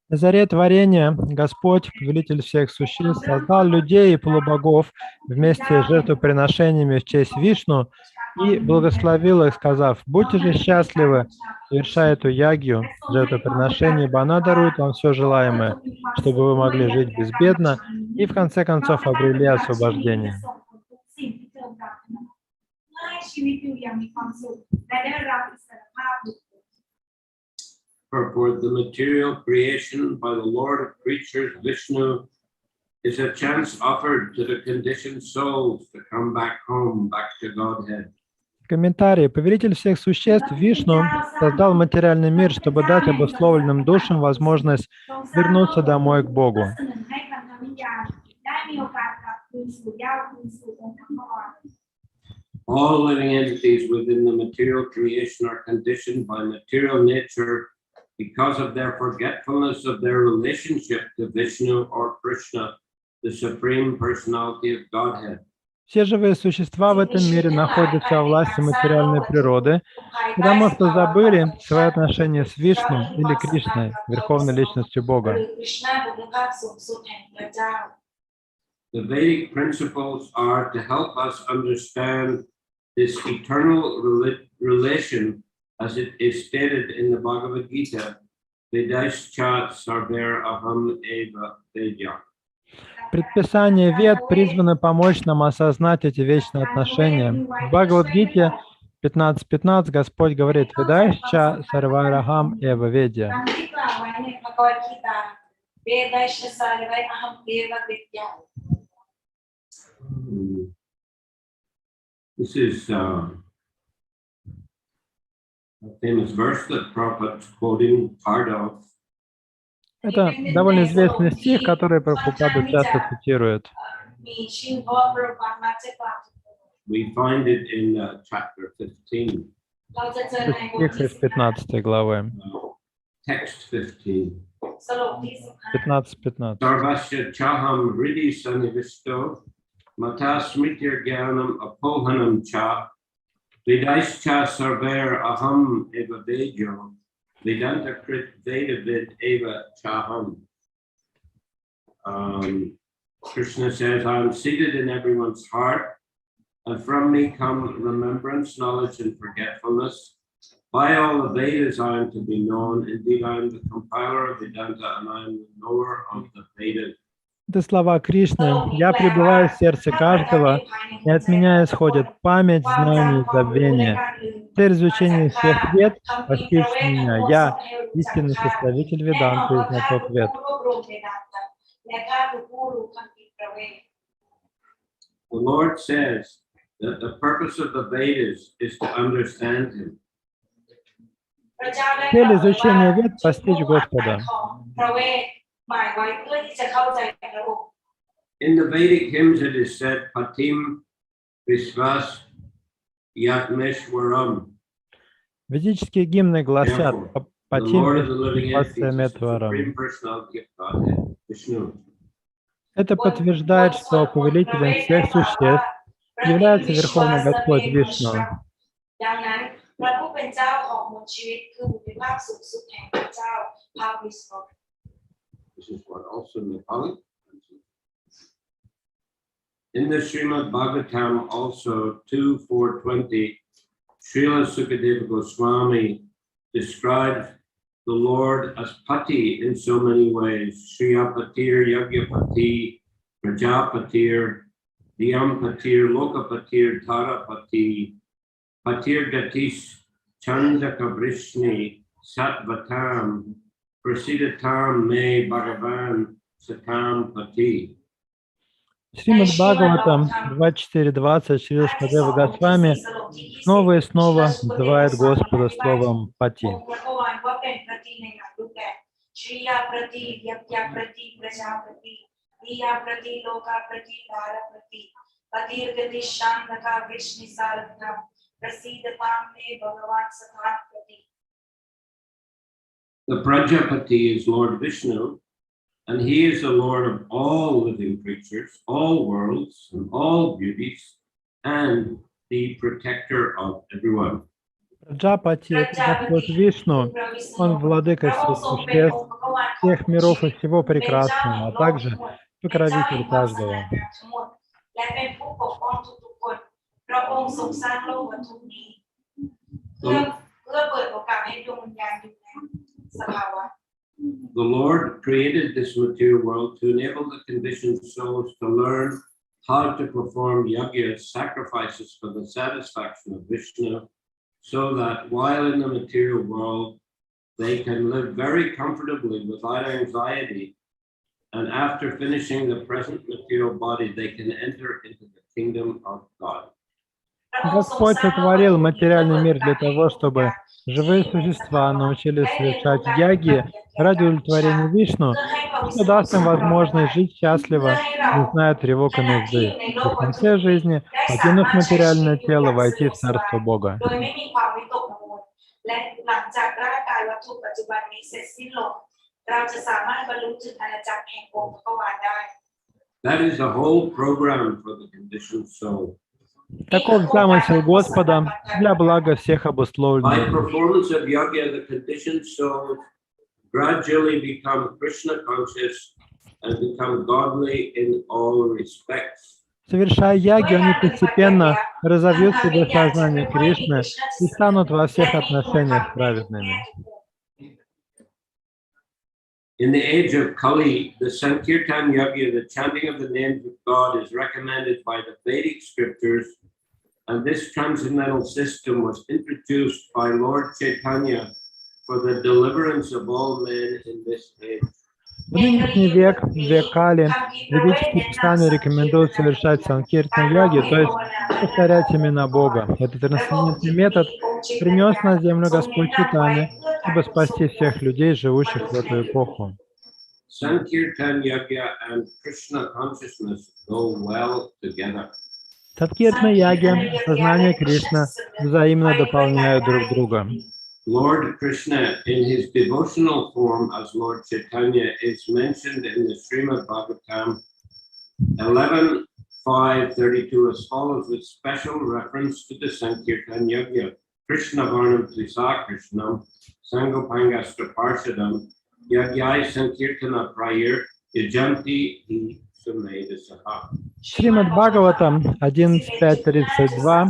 На заре творения Господь, повелитель всех существ, создал людей и полубогов вместе с жертвоприношениями в честь Вишну и благословил их, сказав: «Будьте же счастливы, совершая эту ягью, жертвоприношение, ибо она дарует вам все желаемое, чтобы вы могли жить безбедно и в конце концов обрели освобождение». For the material creation by the Lord of creatures, Vishnu, is a chance offered to the conditioned souls to come back home, back to Godhead. Комментарий. Повелитель всех существ Вишну создал материальный мир, чтобы дать обусловленным душам возможность вернуться домой к Богу. All living entities within the material creation are conditioned by material nature because of their forgetfulness of their relationship to Vishnu or Krishna, the Supreme Personality of Godhead. Все живые существа в этом мире находятся во власти материальной природы, потому что забыли свои отношения с Вишну или Кришной, Верховной Личностью Бога. The Vedic principles are to help us understand this eternal relation, as it is stated in the Bhagavad Gita, Vedaischa sarver aham eva vedya. Предписание Вед призвано помочь нам осознать эти вечные отношения. В Бхагавад-гите 15.15 Господь говорит: «Ведаисча сарварахам эва ведья». This is a famous verse that Prabhupada is quoting part of. Это довольно известный стих, который Прабхупада часто цитирует. We find it in chapter 15. Стих из 15 главы. Text 15. 15.15. Sarvasya chaham hridi sanivisto mata smritir gyanam apohanam cha vidaischa sarver aham eva vejo Vedanta krit Vedavid eva chaham. Krishna says, I am seated in everyone's heart, and from me come remembrance, knowledge, and forgetfulness. By all the Vedas I am to be known. Indeed, I am the compiler of Vedanta, and I am the knower of the Vedas. Это слова Кришны. «Я пребываю в сердце каждого, и от меня исходит память, знание и забвение. Цель изучения всех вед — постичь меня. Я — истинный составитель Веданты и знаток вед». The Lord says that the purpose of the Vedas is to understand Him. Цель изучения вед — постичь Господа. In the Vedic hymns it is said, Patim Visvas Yatmeshwaram. Ведические гимны гласят: «Патим Вишвасваметварам». Это подтверждает, что повелителем всех существ является Верховный Господь Вишну. This is what also Nepali. In the Srimad Bhagavatam, also 2.4.20, Srila Sukadeva Goswami describes the Lord as Pati in so many ways. Shriyapatir, Yagyapati, Prajapatir, Diyampatir, Lokapatir, Tarapati, Patir Gatish, Chandakavrishni, Satvatam, Prasidatam me Bhagavan Satam Pati. Шримад Бхагаватам 24.20 Шрила Шукадева Госвами снова и снова называет Господа словом «пати». The Prajapati is Lord Vishnu, and he is the Lord of all living creatures, all worlds, and all beauties, and the protector of everyone. Праджапати — это Господь Вишну, Он владыка всех существ, всех миров и всего прекрасного, а также покровитель каждого. The Lord created this material world to enable the conditioned souls to learn how to perform yajnas, sacrifices for the satisfaction of Vishnu, so that while in the material world, they can live very comfortably without anxiety, and after finishing the present material body, they can enter into the kingdom of God. Господь сотворил материальный мир для того, чтобы живые существа научились совершать яги ради удовлетворения Вишну, что даст им возможность жить счастливо, не зная тревог и нужды, и в конце жизни, покинув материальное тело, войти в Царство Бога. That is the whole program for the conditioned soul. Таков замысел Господа для блага всех By обусловленных. performance of yoga, the conditioned souls gradually become Krishna conscious and become godly in all respects. Совершая яги, они постепенно разовьют в себе сознание Кришны и станут во всех отношениях праведными. In the age of Kali, the Sankirtan Yajna, the chanting of the names of God, is recommended by the Vedic scriptures, and this transcendental system was introduced by Lord Chaitanya for the deliverance of all men in this age. В нынешний век, век Кали, ведические писания рекомендуют совершать санкиртан яги, то есть повторять имена Бога. Этот трансцендентный метод принес на землю Господь Чайтанья, чтобы спасти всех людей, живущих в эту эпоху. Sankirtan Yajna and Krishna consciousness go well together. Санкиртан яги, сознание Кришны взаимно дополняют друг друга. Lord Krishna, in his devotional form as Lord Chaitanya, is mentioned in the Srimad Bhagavatam 11.5.32 as follows, with special reference to the Sankirtan Yajna. Krishna Varnam Trisa Krishnam, Sangopangastra Parshadam, Yagyai Sankirtana Prayir, Yajanti Hi Sumeda Saha. Шримад Бхагаватам 11.5.32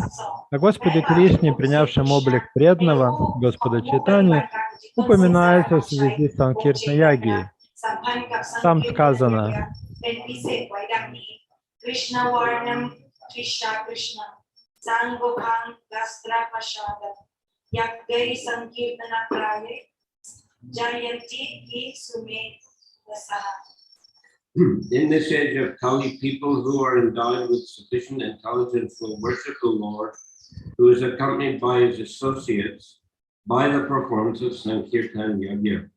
о Господе Кришне, принявшем облик преданного, Господа Чайтаньи, упоминается в связи с Санкиртан Ягией. Там сказано: In this age of Kali, people who are endowed with sufficient intelligence will worship the Lord, who is accompanied by his associates, by the performance of Sankirtan Yajna.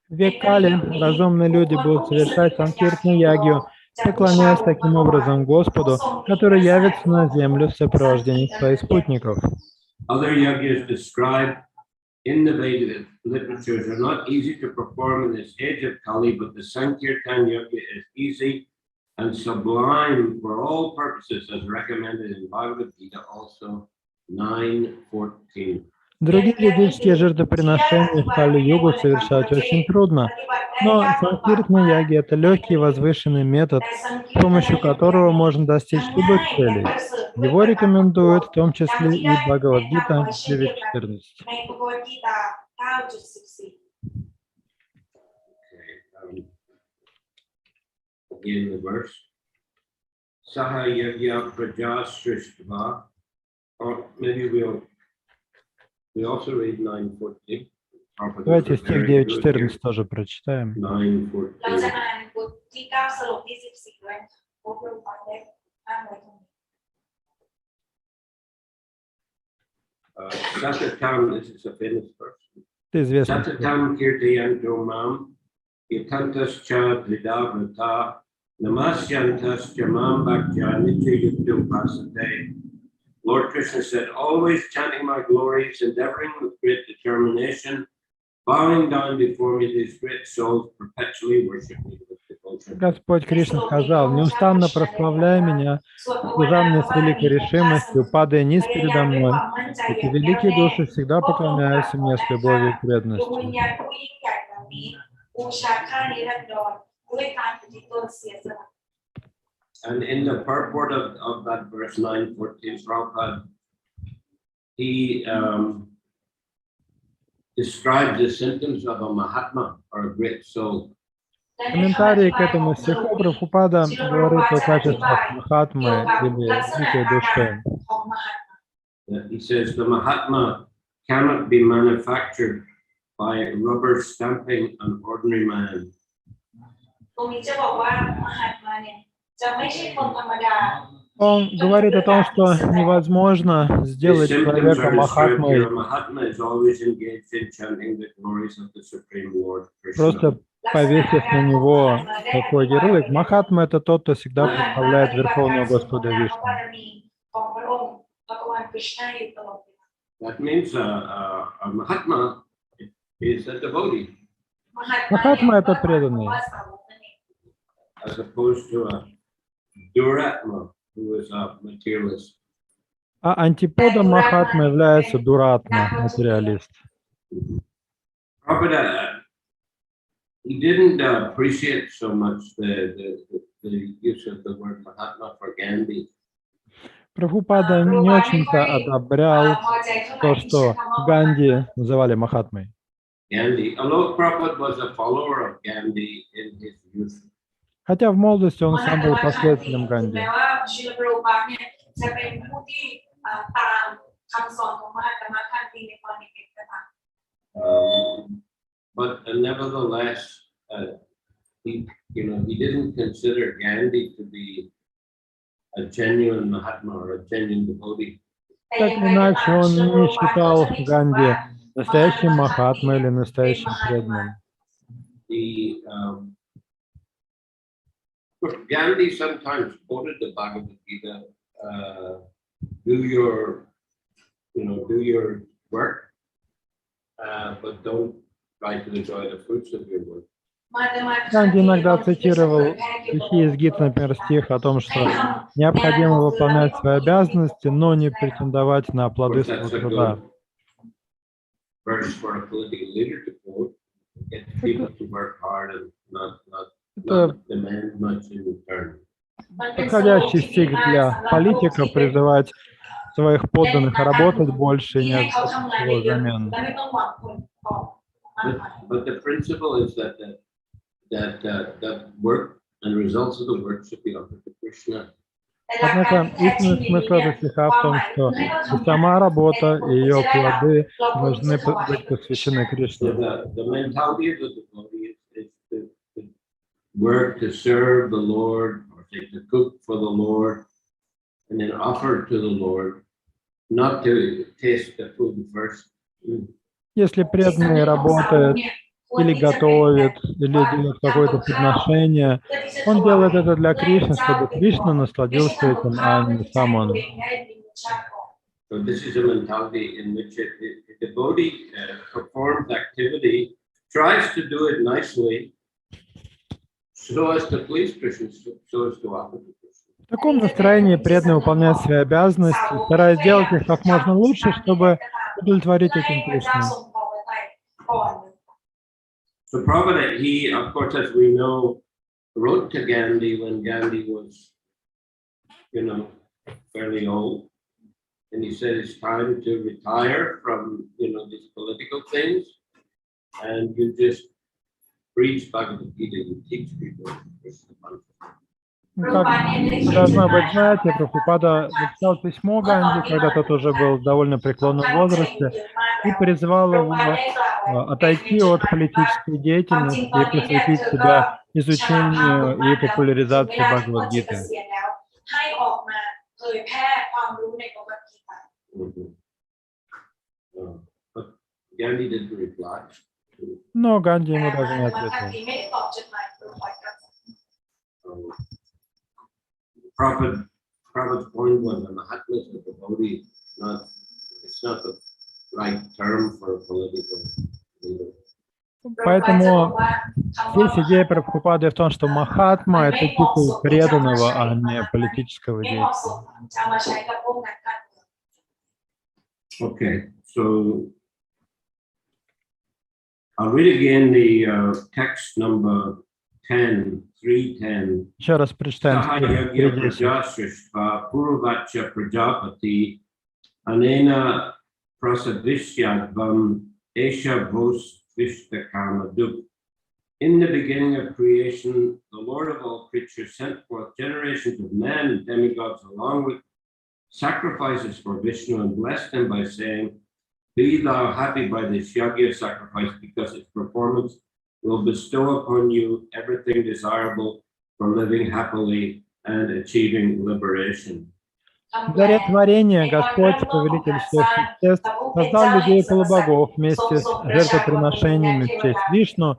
В век Кали разумные люди будут совершать Санкиртан Ягью, поклоняясь таким образом Господу, который явится на землю в сопровождении своих спутников. Other yajnas described in the Vedic literatures are not easy to perform in this age of Kali, but the Sankirtan Yajna is easy and sublime for all purposes, as recommended in Bhagavad Gita, also 9.14. Другие ведические жертвоприношения в Кали-югу совершать очень трудно, но Санкиртан Яги – это легкий и возвышенный метод, с помощью которого можно достичь любых целей. Его рекомендуют в том числе и Бхагавад-гита 9.14. Again, the verse. Saha yagya praja srishtva. Or maybe we also read 9:14. Давайте стих 9.14 тоже прочитаем. 9:14. Satatam, this is a famous verse. Это известно. Satatam kirtayanto mam, yatantas cha dridavrata, namasyantas jamam bhaktya nityayukto pasate. Lord Krishna said, always chanting my glories, endeavoring with great determination, bowing down before me, these great souls perpetually worship me with devotion. Господь Кришна сказал: неустанно прославляй меня, служа мне с великой решимостью, падая низ передо мной. Эти великие души всегда поклоняются мне с любовью и преданностью. And in the purport of that verse 9:14, Prabhupada, he describes the symptoms of a Mahatma or a great soul. В комментарии к этому стиху Прабхупада говорит о качествах Махатмы или великой души. He says the Mahatma cannot be manufactured by rubber stamping an ordinary man. Он говорит о том, что невозможно сделать человека Махатмой, просто повесив на него такой ярлык. Махатма — это тот, кто всегда представляет Верховного Господа Вишну. That means a Mahatma is a devotee. Махатма — это преданный. As opposed to a Duratma, who is a materialist. А антиподом Махатмы является Дуратма, материалист. Prabhupada, he didn't appreciate so much the use of the word Mahatma for Gandhi. Прабхупада не очень-то одобрял то, что Ганди называли Махатмой. Gandhi, although Prabhupada was a follower of Gandhi in his youth. Хотя в молодости он сам был последователем Ганди. But nevertheless, he didn't consider Gandhi to be a genuine Mahatma or a genuine devotee. Так или иначе, он не считал Ганди настоящим Махатмой или настоящим преданным. Gandhi sometimes quoted the Bhagavad Gita, do your work, but don't try to enjoy the fruits of your work. Ганди иногда цитировал стихи из Гиты, например, стих о том, что необходимо выполнять свои обязанности, но не претендовать на плоды своего труда. Это подходящий стих для политика — призывать своих подданных работать больше и не ожидать ничего взамен. But the principle is that work and results of the work should be offered to Krishna. Однако истинный смысл этого стиха в том, что и сама работа, и ее плоды должны быть посвящены Кришне. The mentality of the devotee is to work to serve the Lord, or to cook for the Lord, and then offer to the Lord, not to taste the food first. Если преданный работает или готовит, или делает какое-то подношение, он делает это для Кришны, чтобы Кришна насладился этим, а не сам он. So this is a mentality in which a devotee performs activity, tries to do it nicely, so as to please Krishna, so as to offer to Krishna. В таком настроении преданный выполняет свои обязанности, стараясь сделать их как можно лучше, чтобы удовлетворить этим Кришну. So Prabhupada, he, of course, as we know, wrote to Gandhi when Gandhi was, fairly old. And he said it's time to retire from, these political things. And you just preach Bhagavad Gita, you teach people. Как должно быть, знаете, Прабхупада написал письмо Ганди, когда тот уже был в довольно преклонном возрасте, и призвал его отойти от политической деятельности и посвятить себя изучению и популяризации Бхагавад-гиты. Но Ганди ему даже не ответил. Prabhupada's point was the Mahatma is a devotee, it's not the right term for a political leader. Поэтому здесь идея Прабхупады в том, что Махатма — это титул преданного, а не политического деятеля. Okay, so I'll read again the text number 10, 310. Еще раз прочитаем. Sahayagya prajasrishva purvacha prajapati anena prasavishyadvam esha vos vishtakama duk. In the beginning of creation, the Lord of all creatures sent forth generations of men and demigods along with sacrifices for Vishnu and blessed them by saying, "Be thou happy by this yagya sacrifice, because its performance will bestow upon you everything desirable for living happily and achieving liberation." В заре творения Господь, повелитель всех существ, создал людей и полубогов вместе с жертвоприношениями в честь Вишну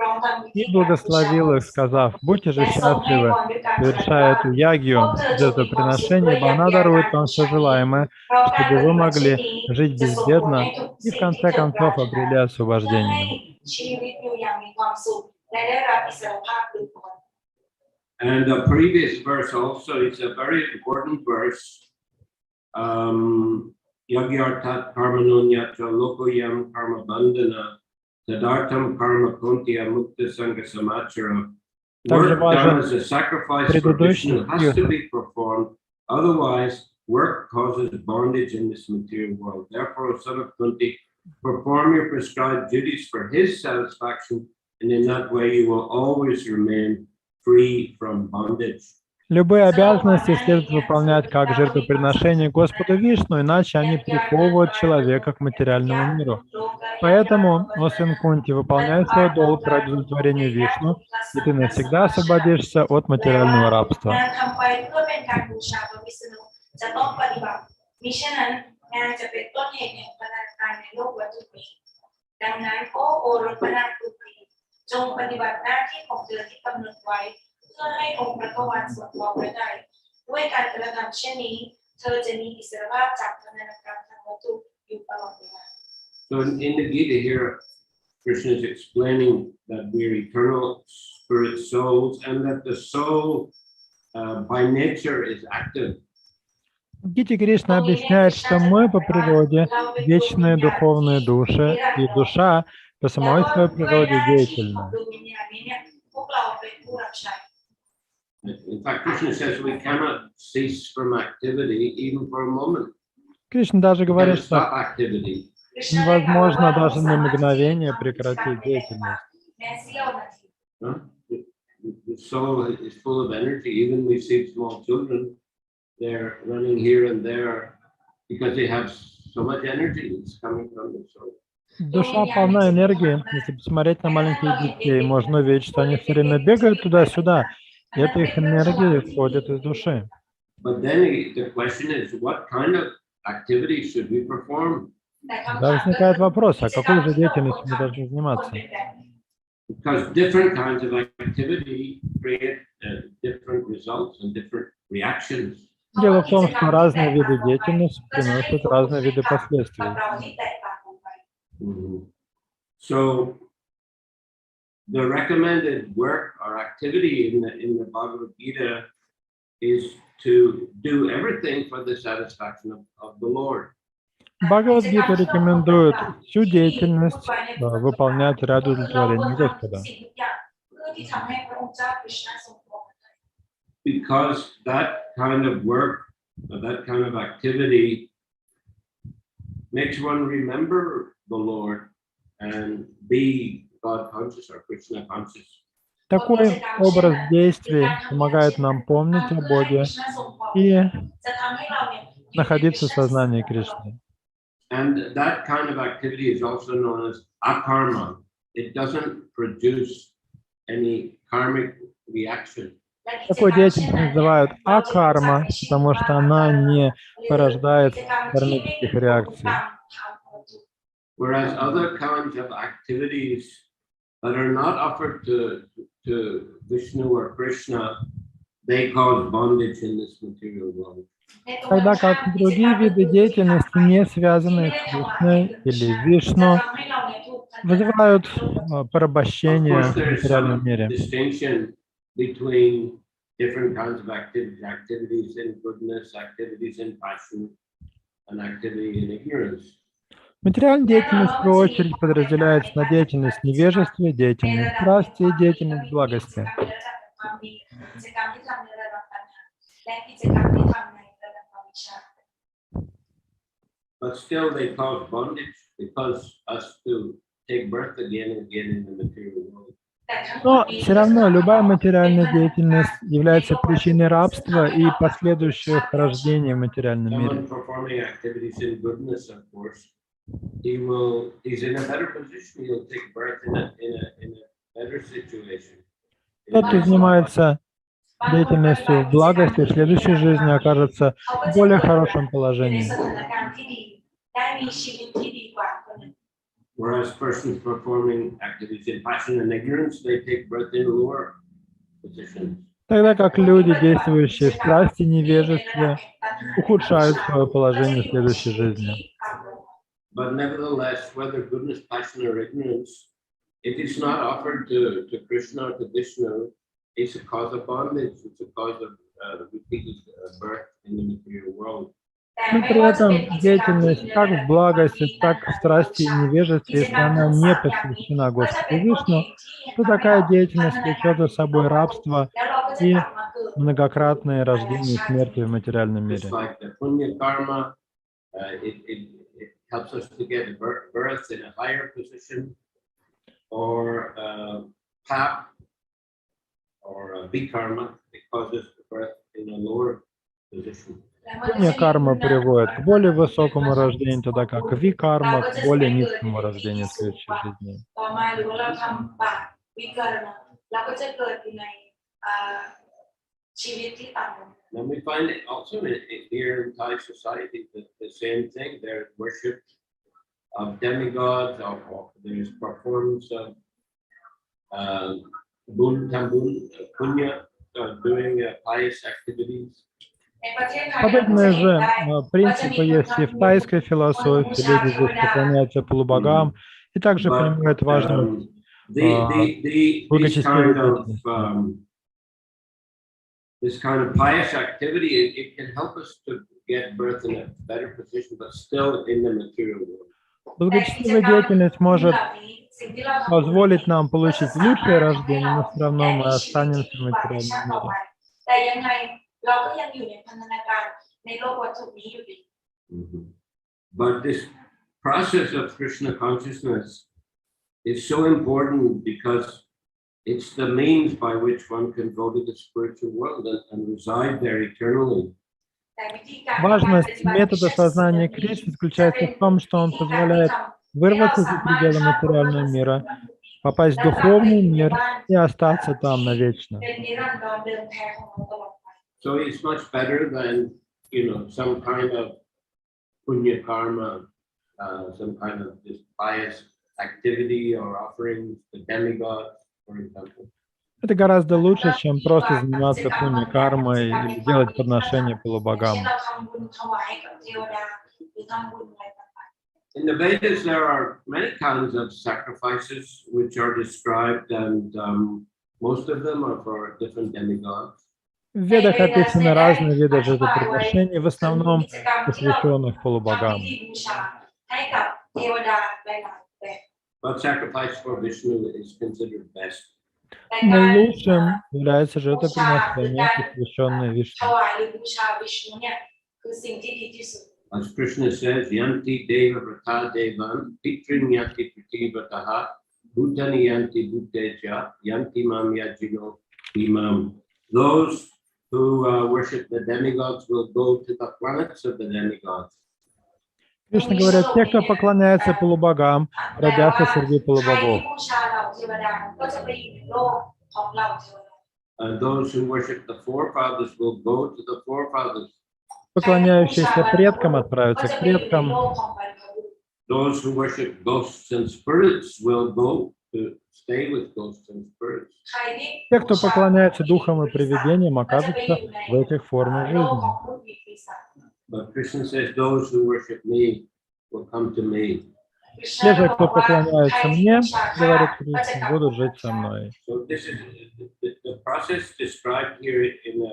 и благословил их, сказав: «Будьте же счастливы, совершая эту ягью жертвоприношения, ибо она дарует вам все желаемое, чтобы вы могли жить безбедно и в конце концов обрели освобождение». And the previous verse also is a very important verse. Yagyartat karma nunyacha lokoyam karma bandhana tadartam karma kontya mukta sangha samachara. Work done as a sacrifice for Vishnu has to be performed, otherwise work causes bondage in this material world. Therefore, son of Kunti, perform your prescribed duties for his satisfaction, and in that way you will always remain free from bondage. Любые обязанности следует выполнять как жертвоприношение Господу Вишну, иначе они приковывают человека к материальному миру. Поэтому, о сын Кунти, выполняй свой долг ради удовлетворения Вишну, и ты навсегда освободишься от материального рабства. So in the Gita here, Krishna is explaining that we are eternal spirit souls and that the soul by nature is active. В Гите Кришна объясняет, что мы по природе вечные духовные души, и душа по самой своей природе деятельна. In fact, Krishna says we cannot cease from activity even for a moment. Krishna даже говорит, что невозможно даже на мгновение прекратить деятельность. The soul is full of energy. Even we see small children, they're running here and there because they have so much energy. It's coming from the soul. Душа полна энергии. Если посмотреть на маленьких детей, можно увидеть, что они все время бегают туда-сюда. И эта их энергия исходит из души. Да, возникает вопрос, а какой же деятельностью мы должны заниматься? Дело в том, что разные виды деятельности приносят разные виды последствий. So the recommended work or activity in the Bhagavad Gita is to do everything for the satisfaction of the Lord. Бхагавад-гита рекомендует всю деятельность выполнять ради удовлетворения Господа. Because that kind of work, or that kind of activity makes one remember the Lord and be God conscious or Krishna conscious. Такой образ действий помогает нам помнить о Боге и находиться в сознании Кришны. And that kind of activity is also known as akarma. It doesn't produce any karmic reaction. Такую деятельность называют акарма, потому что она не порождает кармических реакций. Whereas other kinds of activities that are not offered to Vishnu or Krishna, they cause bondage in this material world. Тогда как другие виды деятельности, не связанные с Кришной или Вишну, вызывают порабощение в материальном мире. Between different kinds of activities in goodness, activities in passion, and activity in ignorance. Материальная деятельность, в свою очередь, подразделяется на деятельность невежества, деятельность страсти и деятельность благости. But still they cause bondage because us to take birth again and again in the material world. Но все равно любая материальная деятельность является причиной рабства и последующих рождений в материальном мире. Someone performing activities in goodness, of course, he's in a better position. He'll take birth in a better situation. Тот, кто занимается деятельностью в благости, в следующей жизни окажется в более хорошем положении. Whereas persons performing activities in passion and ignorance, they take birth in lower positions. Тогда как люди, действующие в страсти и невежестве, ухудшают свое положение в следующей жизни. But nevertheless, whether goodness, passion, or ignorance, it is not offered to Krishna or to Vishnu. It's a cause of bondage. It's a cause of repeated birth in the material world. Но при этом деятельность как в благости, так и в страсти и невежестве, если она не посвящена Господу Вишну, то такая деятельность влечет за собой рабство и многократные рождения и смерти в материальном мире. Just like the punya karma, it helps us to get birth in a higher position, or pap, or vikarma, it causes birth in a lower position. Пунья карма приводит к более высокому рождению, тогда как викарма к более низкому рождению в следующей жизни. And we find it also here in Thai society the same thing. There's worship of demigods, there's performance of punya, doing pious activities. Подобные же принципы есть и в тайской философии. Люди здесь поклоняются полубогам и также понимают важность благочестивой деятельности. This kind of pious activity, it can help us to get birth in a better position, but still in the material world. Благочестивая деятельность может позволить нам получить лучшее рождение, но все равно мы останемся в материальном мире. But this process of Krishna consciousness is so important because it's the means by which one can go to the spiritual world and reside there eternally. Важность метода сознания Кришны заключается в том, что он позволяет вырваться за пределы материального мира, попасть в духовный мир и остаться там навечно. So it's much better than, some kind of punya karma, some kind of this pious activity or offerings to demigods, for example. Это гораздо лучше, чем просто заниматься пунья кармой или делать подношения полубогам. In the Vedas, there are many kinds of sacrifices which are described, and most of them are for different demigods. В Ведах описаны разные виды жертвоприношений, в основном посвященных полубогам. But sacrifice for Vishnu is considered best. Наилучшим является жертвоприношение, посвященное Вишну. As Krishna says, Yanti Deva Vrata Devan, Pitrin Yanti Prativrataha, Bhutani Yanti Bhuteja, Yanti Mam Yajino Imam. Those who worship the demigods will go to the planets of the demigods. Кришна говорит, те, кто поклоняется полубогам, родятся среди полубогов. And those who worship the forefathers will go to the forefathers. Поклоняющиеся предкам отправятся к предкам. Those who worship ghosts and spirits will go to stay with ghosts and spirits. Те, кто поклоняется духам и привидениям, окажутся в этих формах жизни. But Krishna says, those who worship me will come to me. Те же, кто поклоняется мне, говорит Кришна, будут жить со мной. So this is the process described here in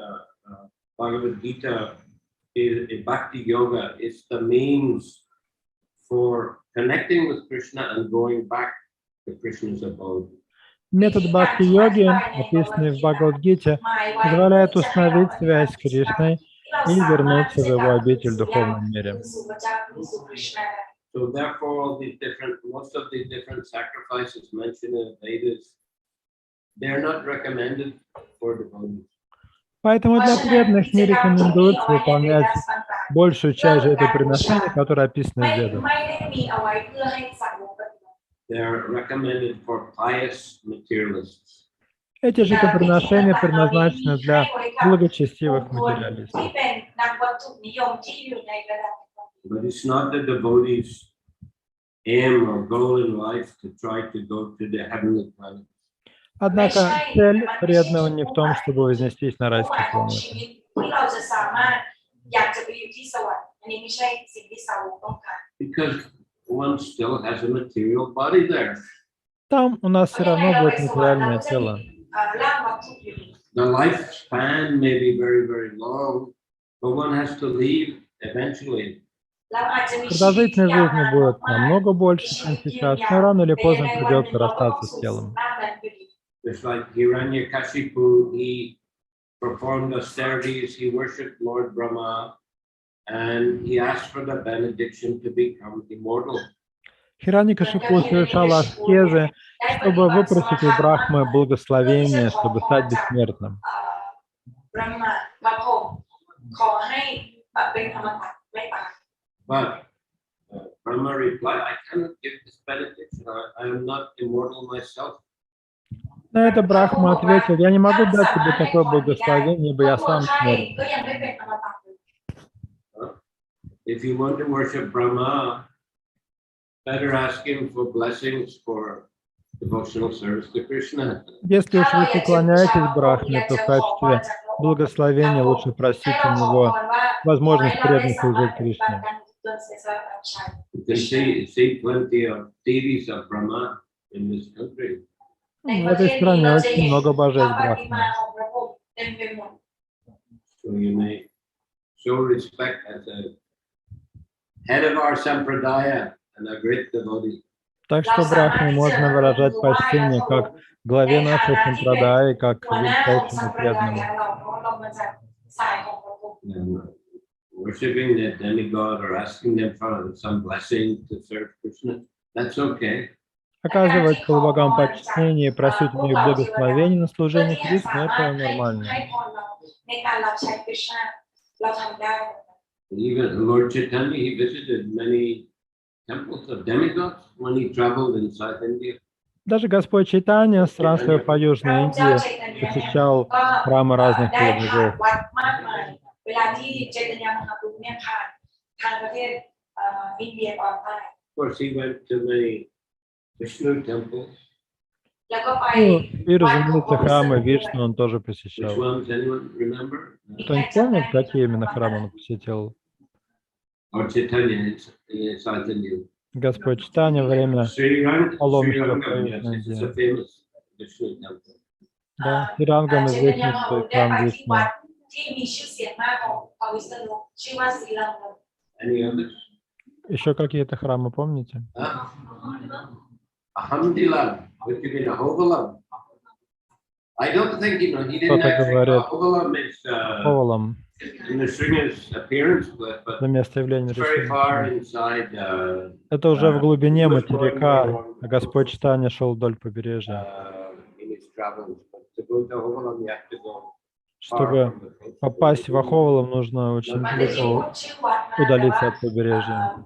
Bhagavad Gita. Bhakti yoga is the means for connecting with Krishna and going back to Krishna's abode. Метод бхакти-йоги, описанный в Бхагавад-гите, позволяет установить связь с Кришной и вернуться в его обитель в духовном мире. So therefore, most of the different sacrifices mentioned in Vedas, they are not recommended for devotees. Поэтому для преданных не рекомендуется выполнять большую часть жертвоприношений, которые описаны в Ведах. They are recommended for pious materialists. Эти жертвоприношения предназначены для благочестивых материалистов. But it's not the devotees' aim or goal in life to try to go to the heavenly planet. Однако цель преданного не в том, чтобы вознестись на райские планеты. Because one still has a material body there. Там у нас все равно будет материальное тело. The lifespan may be very, very long, but one has to leave eventually. Продолжительность жизни будет намного больше, чем сейчас, но рано или поздно придется расстаться с телом. Just like Hiranyakashipu, he performed austerities, he worshipped Lord Brahma, and he asked for the benediction to become immortal. Хираньякашипу совершал аскезы, чтобы выпросить у Брахмы благословение, чтобы стать бессмертным. But Brahma replied, I cannot give this benediction. I am not immortal myself. На это Брахма ответил: я не могу дать тебе такое благословение, ибо я сам смертен. If you want to worship Brahma, better ask him for blessings for devotional service to Krishna. Если уж вы поклоняетесь Брахме, то в качестве благословения лучше просить у него возможность преданно служить Кришне. You can see plenty of deities of Brahma in this country. В этой стране очень много божеств Брахмы. So you may show respect as a head of our sampradaya and a great devotee. Так что Брахме можно выражать почтение как главе нашей сампрадаи, как величайшему преданному. Worshipping the demigod or asking them for some blessing to serve Krishna, that's okay. Оказывать полубогам почтение и просить у них благословения на служение Кришне — это нормально. Even Lord Chaitanya, he visited many temples of demigods when he traveled in South India. Даже Господь Чайтанья, странствуя по Южной Индии, посещал храмы разных полубогов. Of course, he went to many Vishnu temples. Ну, и, разумеется, храмы Вишну он тоже Which посещал. ones, anyone remember? Кто-нибудь помнит, какие именно храмы он посетил? Or Chaitanya in South India. Господь Чайтанья во время паломничества по Южной It's a Индии. famous Vishnu temple. Да, Тирангам известен свой храм Вишну. Any others? Еще какие-то храмы помните? Alhamdulillah, what you mean, Ahovalam? I don't think, he didn't Кто-то actually, говорит Ahovalam is Повалом in the Sringa's appearance, but за место явления it's very far Риши. inside, Это уже в глубине материка, а Господь Чайтанья шел вдоль побережья. in his travels. But to go to Ahovalam, you have to go far Чтобы from the coast. попасть в Аховалом, нужно очень далеко удалиться от побережья.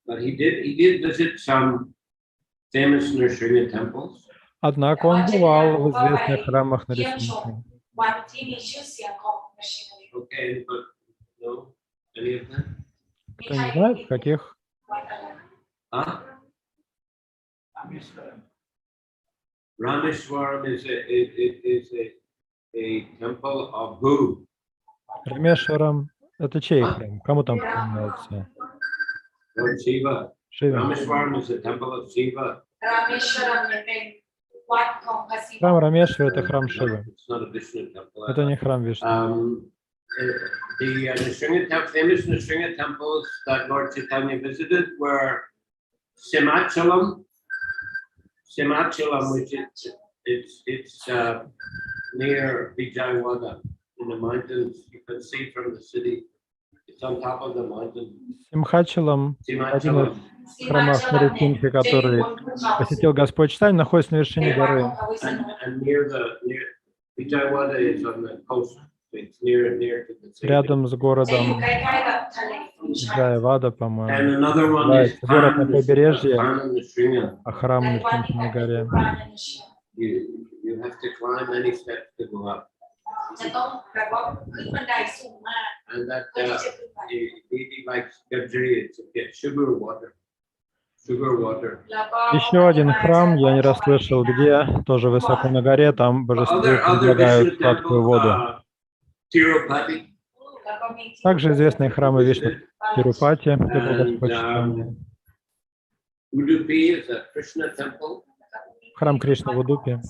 But he did visit some famous Nrsimha temples. Однако он бывал в известных храмах на Риши. Okay, but no, any of them? Кто не знает, в каких? Huh? Rameshwaram is a temple of who? Рамешварам — это чей храм? Кому там поклоняются? Lord Shiva. Шиве. Rameshwaram is a temple of Shiva. Храм Рамешвы — это храм Шивы. It's not a Vishnu temple. Это не храм Вишну. The famous Nrsimha temples that Lord Chaitanya visited were Simachalam, which it's near Vijayawada in the mountains. You can see from the city. It's on top of the mountain. Симхачалам, один из храмов Харитимхи, который посетил Господь Чайтанья, находится на вершине горы. And near Vijayawada is on the coast. It's near to the city. Рядом с городом Джайвада, по-моему. And another one is Город на побережье, Nrsimha. а храм на горе. You have to climb many steps to go up. And that he likes Gajri, to get sugar water. Еще один храм, я не расслышал где, тоже высоко на горе, там божеству предлагают сладкую воду. Также известные храмы Вишну Тирупати, где был Господь Чайтанья. Храм Кришны в Удупе.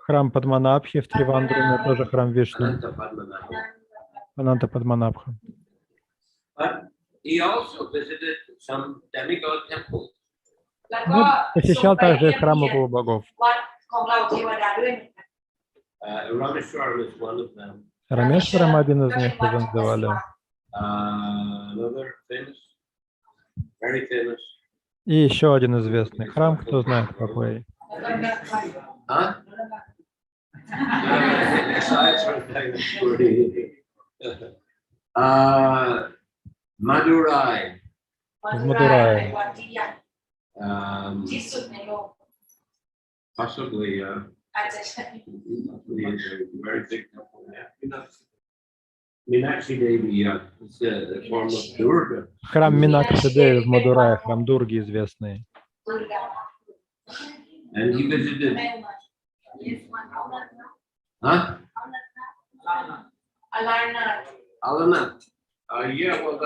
Храм Падманабхи в Тривандруме, тоже храм Вишну. Ананта Падманабха. Он посещал также и храмы полубогов. Рамешварам один из них тоже называли. И еще один известный храм, кто знает какой. Madurai. В Мадурае. Possibly very big temple. Meenakshi Devi is the form of Durga. Храм Минакши Деви в Мадурае, храм Дурги известный. And he visited. Huh? Alanath. Yeah, well,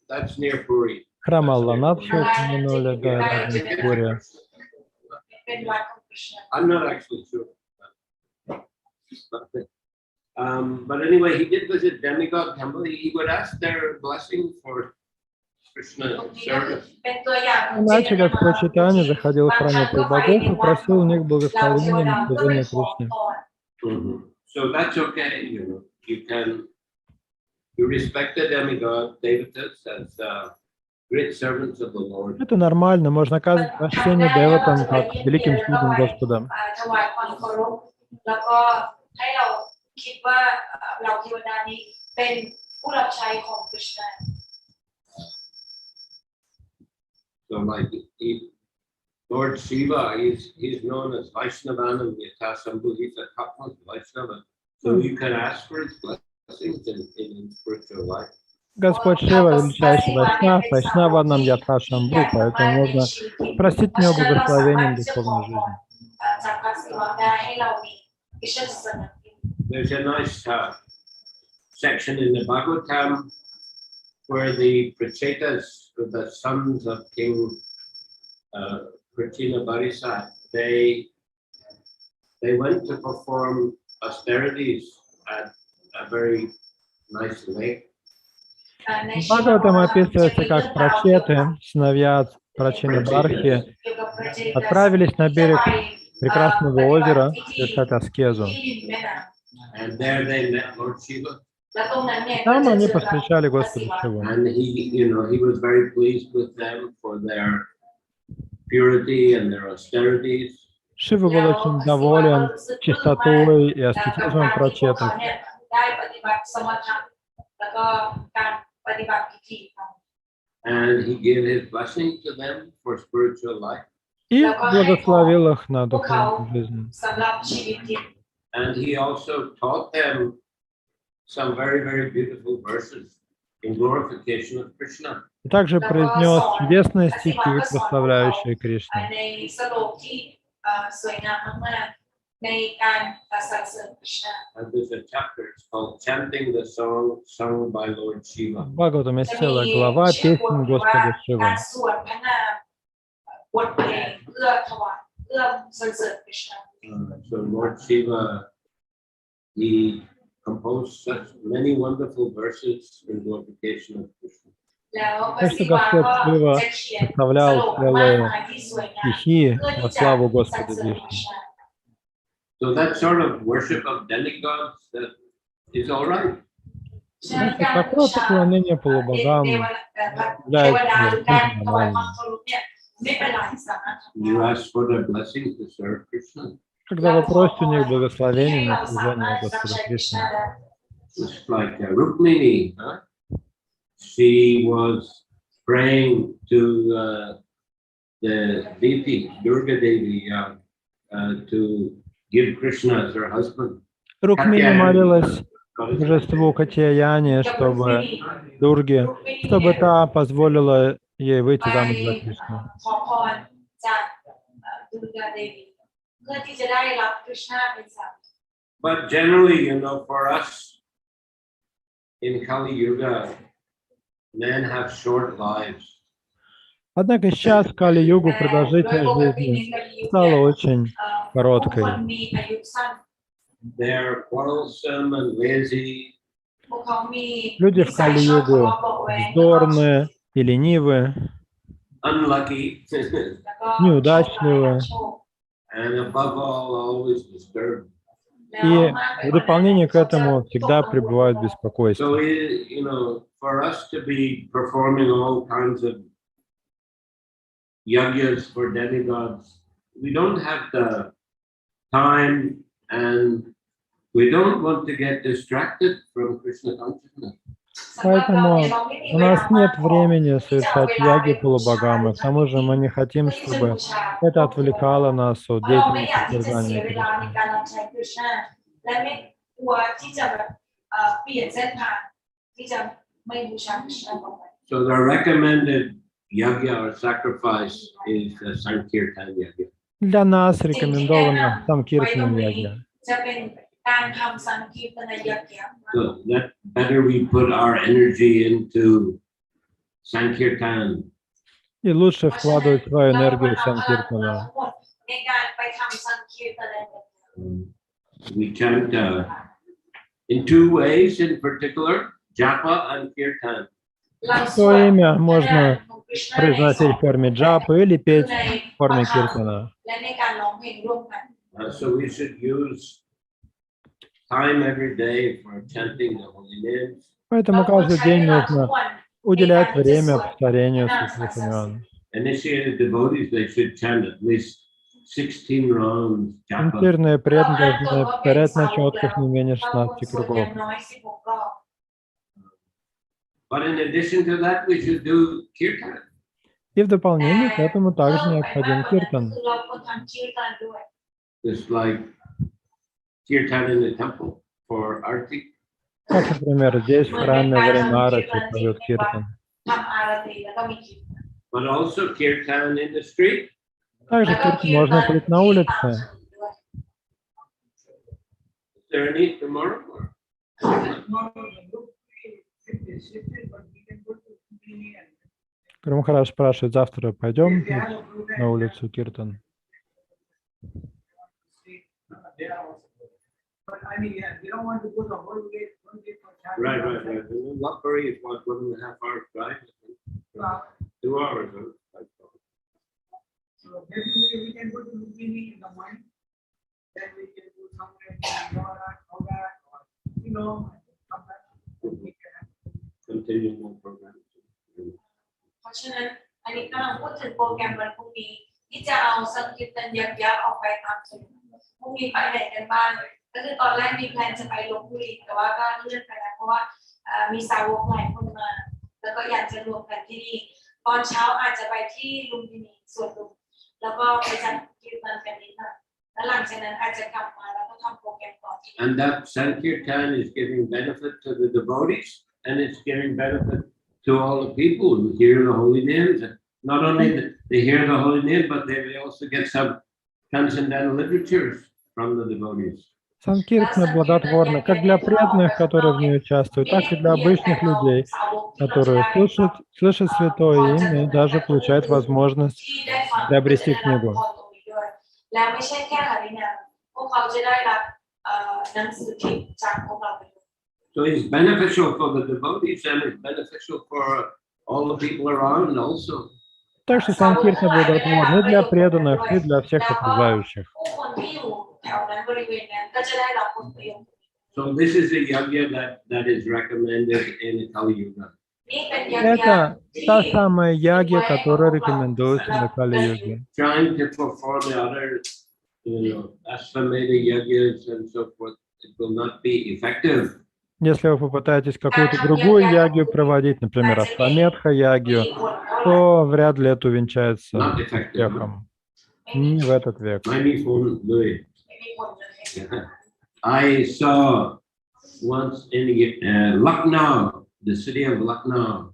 that's near Puri. Храм Алланатхи упомянули, да, рядом с Пури. I'm not actually sure. But anyway, he did visit demigod temple. He would ask their blessing for Krishna service. Иначе Господь Чайтанья заходил в храм полубогов и просил у них благословения на служение Кришне. So that's okay, you know. You respect the demigod, devatas, as great servants of the Lord. Это нормально, можно оказывать почтение деватам как великим слугам Господа. So like Lord Shiva, he's known as Vaishnavanam Yatasambhu. He's a top Vaishnava. So you can ask for his blessings in spiritual life. Господь Шива, величайший Вайшнав, Вайшнаванам Ятха Шамбху, поэтому можно просить у него благословением духовной жизни. There's a nice section in the Bhagavatam where the Prachetas, the sons of King Pratina Barisat, they went to perform austerities at a very nice lake. В Бхагаватам описывается, как прачеты, сыновья Прачины Бархи, отправились на берег прекрасного озера совершать аскезу. Там они повстречали Господа Шиву. Шива был очень доволен чистотой и аскетизмом прачетов. И благословил их на духовную жизнь. And he also taught them some very, very beautiful verses in glorification of Krishna. И также произнес чудесные стихи, прославляющие Кришну. And there's a chapter, it's called Chanting the Song Sung by Lord Shiva. В Бхагаватам есть целая глава песен Господа Шивы. So Lord Shiva, he composed such many wonderful verses in glorification of Krishna. Так что Господь Шива составлял целые стихи во славу Господа Вишну. So that sort of worship of demigods is all right. Такое поклонение полубогам является нормальным. You ask for their blessing to serve Krishna. Когда вы просите у них благословения на служение Господа Кришны. Just like Rukmini, huh? She was praying to the deity, Durga Devi, to give Krishna as her husband. Рукмини молилась божеству Катьяяне, чтобы Дурге, чтобы та позволила ей выйти замуж за Кришну. But generally, you know, for us in Kali Yuga, men have short lives. Однако сейчас в Кали-югу продолжительность жизни стала очень короткой. They're quarrelsome and lazy. Люди в Кали-югу вздорные и ленивые, Unlucky, неудачливые. and above all, always disturbed. И в дополнение к этому всегда пребывают в беспокойстве. So, you know, for us to be performing all kinds of yajnas for demigods, we don't have the time and we don't want to get distracted from Krishna consciousness. Поэтому у нас нет времени совершать яги полубогам, и к тому же мы не хотим, чтобы это отвлекало нас от деятельности созерцания Кришны. So the recommended yagya or sacrifice is the Sankirtan yagya. Для нас рекомендовано Санкиртан яги. So that better we put our energy into Sankirtan. И лучше вкладывать свою энергию в Санкиртана. We chant in two ways in particular, japa and kirtan. Свое имя можно произносить в форме джапы или петь в форме киртана. So we should use time every day for chanting the holy names. Поэтому каждый день нужно уделять время повторению святых имен. Initiated devotees, they should chant at least 16 rounds. Интимные преданные должны повторять на четках не менее 16 кругов. But in addition to that, we should do kirtan. И в дополнение к этому также необходим киртан. Just like kirtan in the temple for arti. Как, например, здесь в храме во время арати поют киртан. But also kirtan in the street. Также киртан можно петь на улице. Is there a need tomorrow? Махарадж спрашивает, завтра пойдем на улицу киртан? Right. Luckily, it's about 1.5 hours drive. 2 hours. So maybe we can go to Lumpini in the morning. Then we can do somewhere in Yoga, or come back. Continue more programs. เพราะฉะนั้นอันนี้กำลังพูดถึงโปรแกรมวันพรุ่งนี้ที่จะเอาสังคีตยักษ์ออกไปตามจุดพรุ่งนี้ไปไหนกันบ้างก็คือตอนแรกมีแพลนจะไปลพบุรีแต่ว่าก็เลื่อนไปแล้วเพราะว่ามีสาวกหลายคนมาแล้วก็อยากจะรวมกันที่นี่ตอนเช้าอาจจะไปที่ลุมพินีสวนลุมแล้วก็ไปจัดกิจกรรมกันนิดหน่อยแล้วหลังจากนั้นอาจจะกลับมาแล้วก็ทำโปรแกรมต่อที่นี่ And that Sankirtan is giving benefit to the devotees, and it's giving benefit to all the people who hear the holy names. Not only that they hear the holy name, but they will also get some transcendental literatures from the devotees. Санкиртана благотворна как для преданных, которые в ней участвуют, так и для обычных людей, которые слышат святое имя и даже получают возможность приобрести книгу. แล้วไม่ใช่แค่หารินาพวกเขาจะได้รับหนังสือพิมพ์จากพวกเราไปด้วย So it's beneficial for the devotees and it's beneficial for all the people around also. Так что санкиртна благотворна и для преданных, и для всех окружающих. ผู้คนที่อยู่แถวนั้นบริเวณนั้นก็จะได้รับผลประโยชน์ So this is the yajna that is recommended in Kali Yuga. นี่เป็นยักษ์ Это та самая ягья, которая рекомендуется на Кали-юге. Trying to perform the other, Ashvamedha yajnas and so forth, it will not be effective. Если вы попытаетесь какую-то другую ягью проводить, например, Ашвамедха ягью, то вряд ли это увенчается успехом. Не в этот век. I saw once in Lucknow, the city of Lucknow,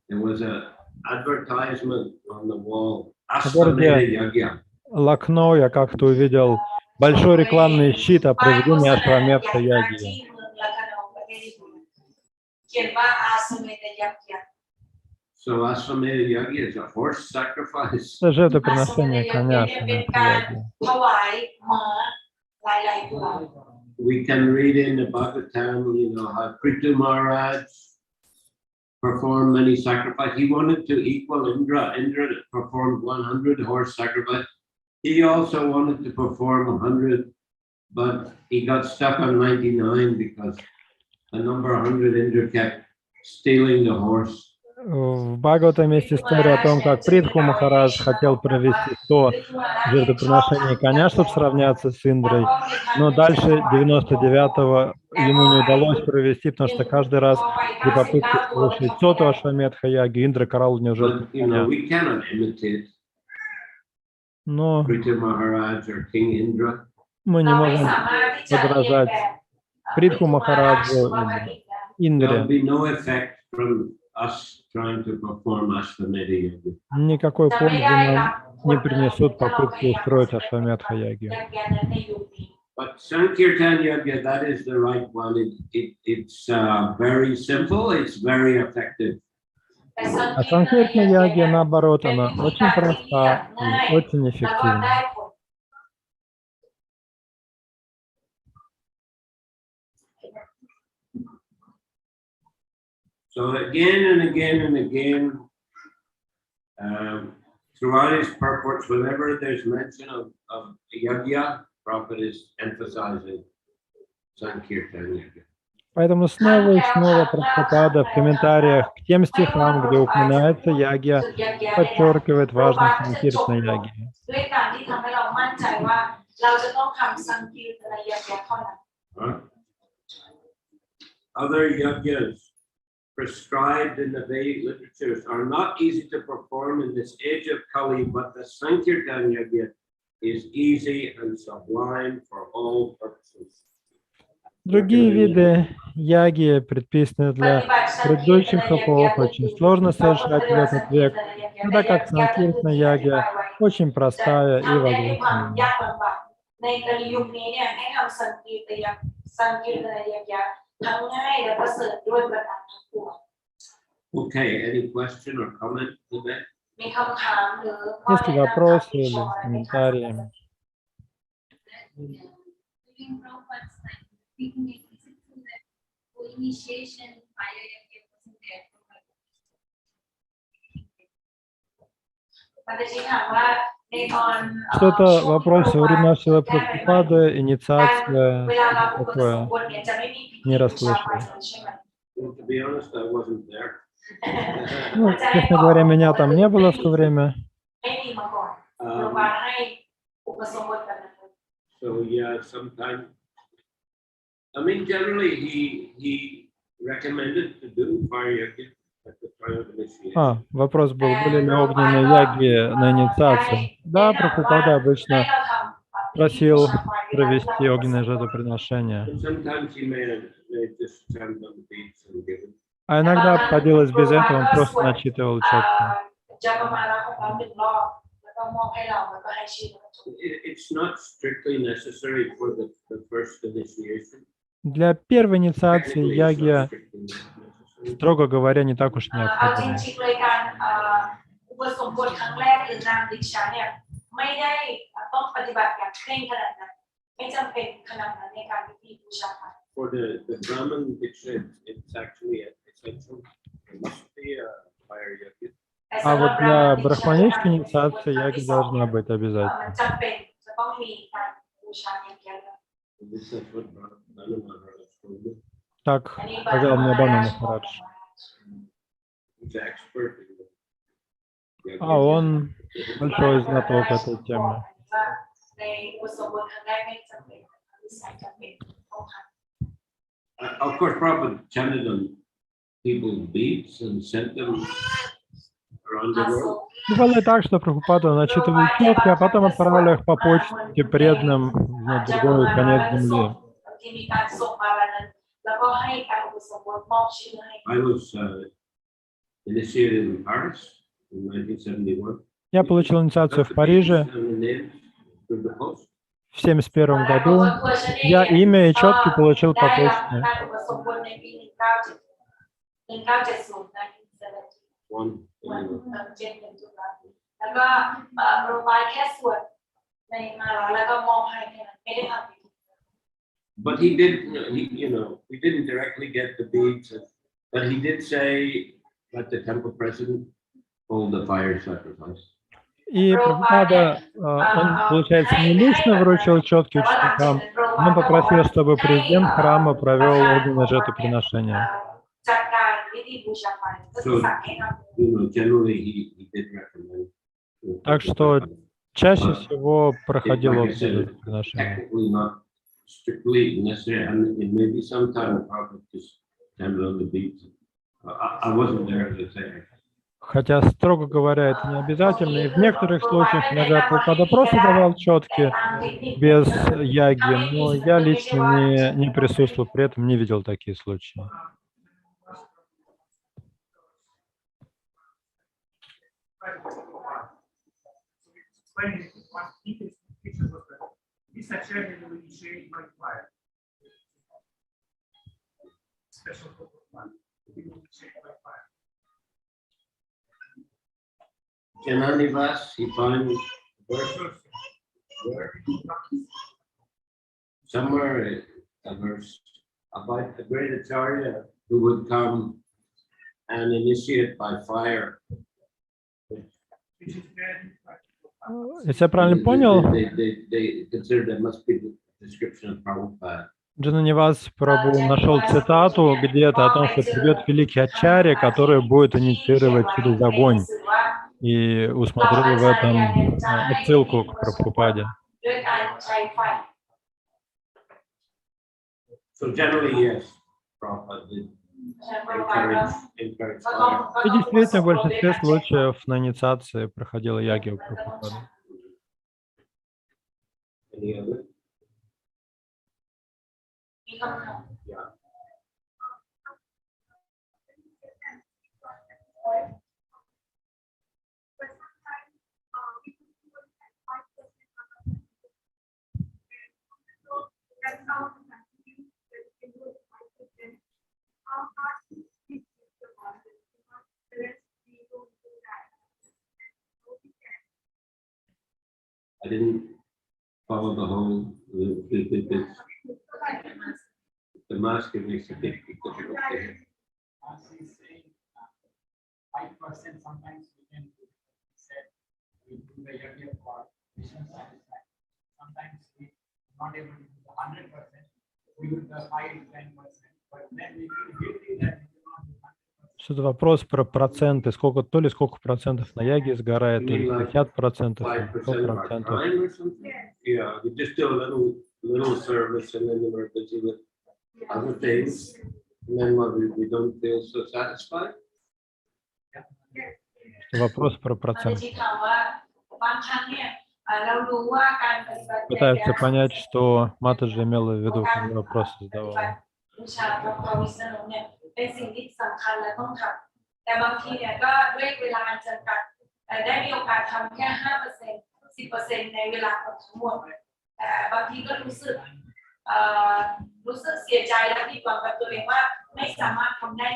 there was an advertisement on the wall. Ashvamedha yajna. Лакно я как-то увидел большой рекламный щит о проведении Ашвамедха ягьи. So Ashvamedha yajna is a horse sacrifice. Это жертвоприношение коня Ашвамедха ягьи. We can read in the Bhagavatam, how Prithu Maharaj performed many sacrifices. He wanted to equal Indra. Indra performed 100 horse sacrifice. He also wanted to perform 100, but he got stuck on 99 because the number 100 Indra kept stealing the horse. В Бхагаватаме есть история о том, как Притху Махарадж хотел провести 100 жертвоприношений коня, чтобы сравняться с Индрой, но дальше 99-го ему не удалось провести, потому что каждый раз при попытке совершить 100-ю Ашвамедха ягью Индра карал у него жертву коня. Но мы не можем подражать Притху Махараджу или Индре. Никакой пользы нам не принесут попытки устроить Ашвамедха ягью. But Sankirtan Yajna, that is the right one. It's very simple, it's very effective. А Санкиртна ягья, наоборот, она очень проста и очень эффективна. So again and again and again, throughout his purports, whenever there's mention of yajna, Prabhupada is emphasizing Sankirtan Yajna. Поэтому снова и снова Прабхупада в комментариях к тем стихам, где упоминается ягья, подчеркивает важность Санкиртна ягьи. Other yajnas prescribed in the Vedic literatures are not easy to perform in this age of Kali, but the Sankirtan Yajna is easy and sublime for all purposes. Другие виды ягьи предписаны для предыдущих эпох, очень сложно совершать в этот век, тогда как Санкиртна ягья очень простая и возвышенная. Okay, any question or comment today? Есть ли вопросы или комментарии? Что-то вопрос во времена Шрилы Прабхупады, инициация, такое, не расслышал. Ну, честно говоря, меня там не было в то время. So yeah, sometimes, I mean, generally he recommended to do fire yajna at the time of initiation. Вопрос был, были ли огненные ягьи на инициации? Да, Прабхупада обычно просил провести огненное жертвоприношение. А иногда обходилось без этого, он просто начитывал четко. Для первой инициации ягья, строго говоря, не так уж необходимо. ทสมบทครั้งแรกหรือนามดิฉันเนี่ยไม่ได้ต้องปฏิบัติอย่างเคร่งขนาดนั้นไม่จำเป็นขนาดนั้นในการพิธีบูชาพระ For the Brahman diksha, it's actually essential. It must be a fire yajna. А вот для брахманической инициации яги должна быть обязательно. มันจำเป็นจะต้องมีการบูชาอย่างเดียว This is what Brahmana Maharaj told me. Так сказал мне Бхана Махарадж. He's an expert in the yajna. А он большой знаток этой темы. ในบทสมบทครั้งแรกไม่จำเป็นวิสัยจำเป็นต้องทำ Of course, Prabhupada chanted on people's beads and sent them around the world. Бывало и так, что Прабхупада начитывал четки, а потом отправлял их по почте преданным на другой конец земли. I was initiated in Paris in 1971. Я получил инициацию в Париже And the names through the post. в 1971 году. Я имя и четки получил по почте. One. แล้วก็โปรไฟล์แค่ส่วนในมาแล้วก็มอบให้แค่นั้นไม่ได้ทำ But he did, we didn't directly get the beads, but he did say that the temple president hold the fire sacrifice. И Прабхупада, он, получается, не лично вручил четки ученикам, но попросил, чтобы президент храма провел огненное жертвоприношение. So, generally he did recommend. Так что чаще всего проходило огненное жертвоприношение. Technically not strictly necessary, and it may be sometime Prabhupada just handled on the beads. I wasn't there to say. Хотя, строго говоря, это не обязательно. И в некоторых случаях иногда Прабхупада просто давал четки без яги, но я лично не присутствовал при этом, не видел такие случаи. This actually will initiate by fire. Special one. It will initiate by fire. Jananivas, he finds verse somewhere a verse about the great acharya who would come and initiate by fire. Which is very Если я правильно понял, They consider that must be the description of Prabhupada. Джананивас Прабху нашел цитату где-то о том, что придет великий ачарья, который будет инициировать через огонь, и усмотрел в этом отсылку к Прабхупаде. So generally, yes, Prabhupada did encourage fire. И действительно, в большинстве случаев на инициации проходила яги у Прабхупады. Any other? Yeah. I didn't follow the whole, the mask makes a big difficult to hear. 5% sometimes we can set we do the yajna for Vishnu satisfaction. Sometimes we not able to do the 100%, we do the 5-10%, but then we feel guilty that we cannot do 100%. Что-то вопрос про проценты, сколько процентов на яге сгорает, то ли 50%, 100%. Yeah, we just do a little service and then we're busy with other things. And then we don't feel so satisfied. Вопрос про процент. Пытаются понять, что Матаджи имела в виду, когда вопрос задавала. เป็นสิ่งที่สำคัญและต้องทำแต่บางทีเนี่ยก็ด้วยเวลาจำกัดแต่ได้มีโอกาสทำแค่ 5% 10% ในเวลาทั้งหมดแต่บางทีก็รู้สึกเสียใจและผิดหวังกับตัวเองว่าไม่สามารถทำได้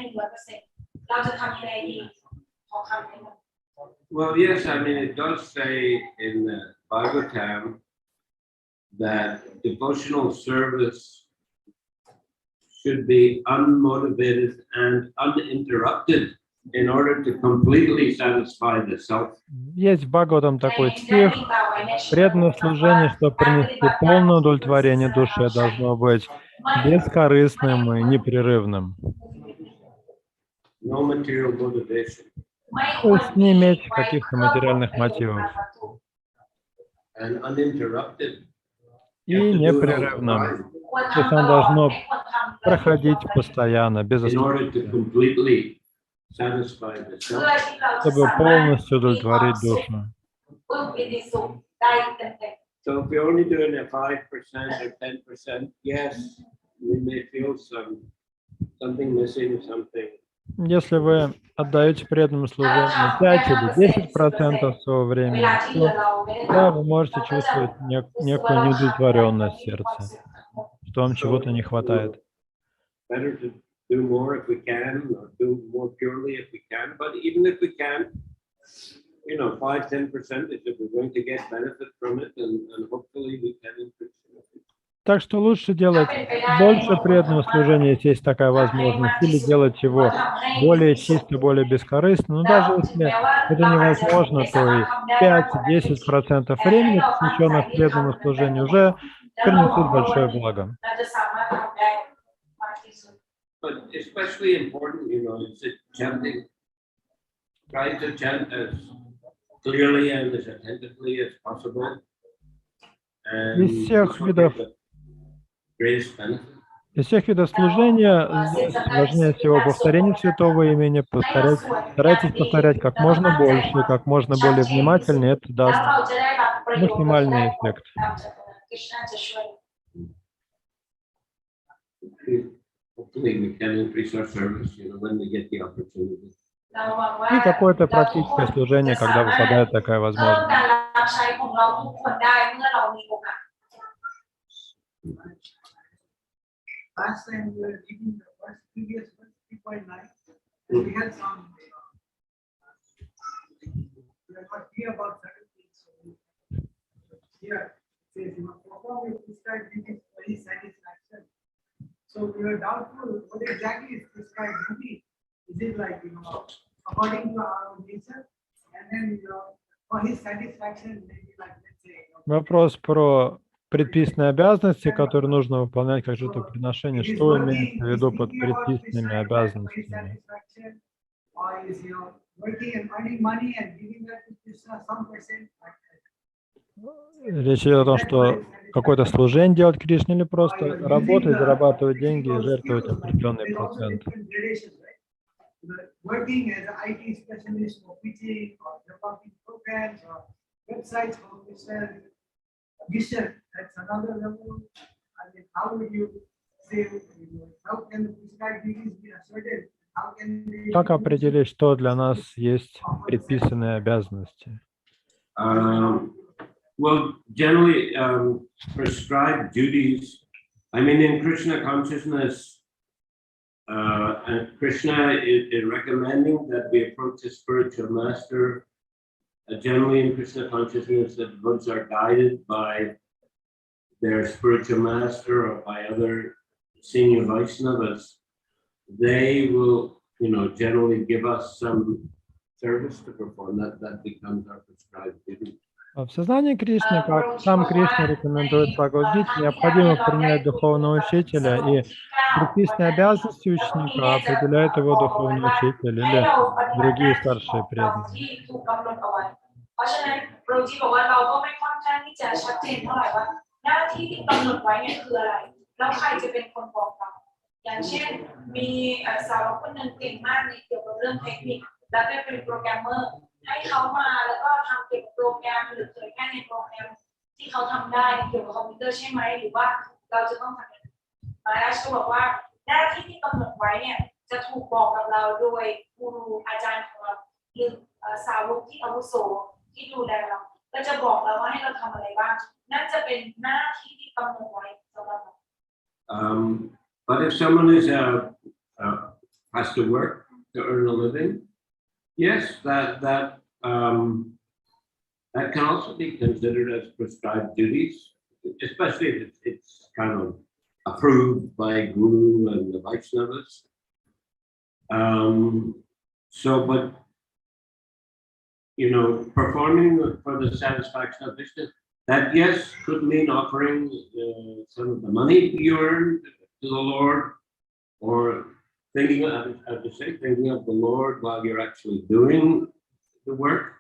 100% เราจะทำยังไงดีขอคำแนะน Well, yes, I mean, it does say in the Bhagavatam that devotional service should be unmotivated and uninterrupted in order to completely satisfy the self. Есть в Бхагаватам такой стих: преданное служение, чтобы принести полное удовлетворение душе, должно быть бескорыстным и непрерывным. No material motivation. То есть не иметь каких-то материальных мотивов. And uninterrupted. И непрерывным. То есть оно должно проходить постоянно, без In order to остановки, completely satisfy the self. чтобы полностью удовлетворить душу. So if we're only doing a 5% or 10%, yes, we may feel something missing, something. Если вы отдаете преданному служению 5 или 10% своего времени, то да, вы можете чувствовать некую неудовлетворенность в сердце, что вам чего-то не хватает. Better to do more if we can, or do more purely if we can. But even if we can, 5-10%, if we're going to get benefit from it, and hopefully we can increase it. Так что лучше делать больше преданного служения, если есть такая возможность, или делать его более чисто, более бескорыстно. Но даже если это невозможно, то и 5-10% времени, посвященных преданному служению, уже принесут большое благо. But especially important, it's chanting. Try to chant as clearly and as attentively as possible. And Из всех видов служения здесь важнее всего повторение святого имени, старайтесь повторять как можно больше, как можно более внимательно, это даст максимальный эффект. Hopefully we can increase our service, when we get the opportunity. И какое-то практическое служение, когда выпадает такая возможность. Last time we were reading the first previous 3.9, we had some, we are not clear about certain things. Here it says, perform your prescribed duties for his satisfaction. So we were doubtful what exactly is prescribed duty. Is it like, according to our nature, and then, for his satisfaction, maybe like, let's say. Вопрос про предписанные обязанности, которые нужно выполнять как жертвоприношение. Что имеется в виду под предписанными обязанностями? Речь идет о том, что какое-то служение делать Кришне или просто работать, зарабатывать деньги и жертвовать определенный процент. Working as an IT specialist for pitching or developing programs or websites for mission, that's another level. I mean, how would you say, how can the prescribed duties be asserted? How can they... Как определить, что для нас есть предписанные обязанности? Well, generally, prescribed duties, I mean, in Krishna consciousness, and Krishna is recommending that we approach a spiritual master. Generally in Krishna consciousness, the devotees are guided by their spiritual master or by other senior Vaishnavas. They will, generally give us some service to perform. That becomes our prescribed duty. В сознании Кришны, как сам Кришна рекомендует Бхагавад-гите, необходимо принять духовного учителя, и предписанные обязанности ученика определяет его духовный учитель или другие старшие преданные. But if someone has to work to earn a living, yes, that that can also be considered as prescribed duties, especially if it's kind of approved by Guru and the Vaishnavas. But performing for the satisfaction of Vishnu, that yes could mean offering some of the money you earned to the Lord, or thinking of the Lord while you're actually doing the work.